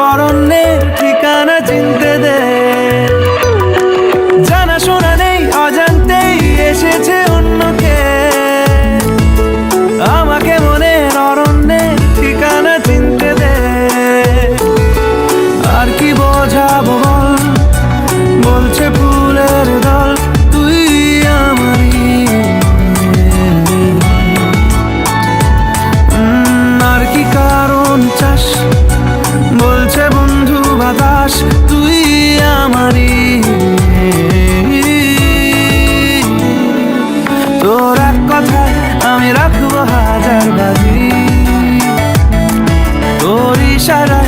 অরণ্যের ঠিকানা চিনতে দে। জানা শোনা নেই, অজান্তেই এসেছে অন্যকে, আমাকে মনের অরণ্যের ঠিকানা চিনতে দে। আর কি বোঝাবো বল, বলছে ফুলের দল তুই আমারই। আর কি কারণ চাস, বলছে বন্ধু বাতাস তুই আমারই। তোর এক কথায় আমি রাখবো হাজার বাজি, তোর ইশারায়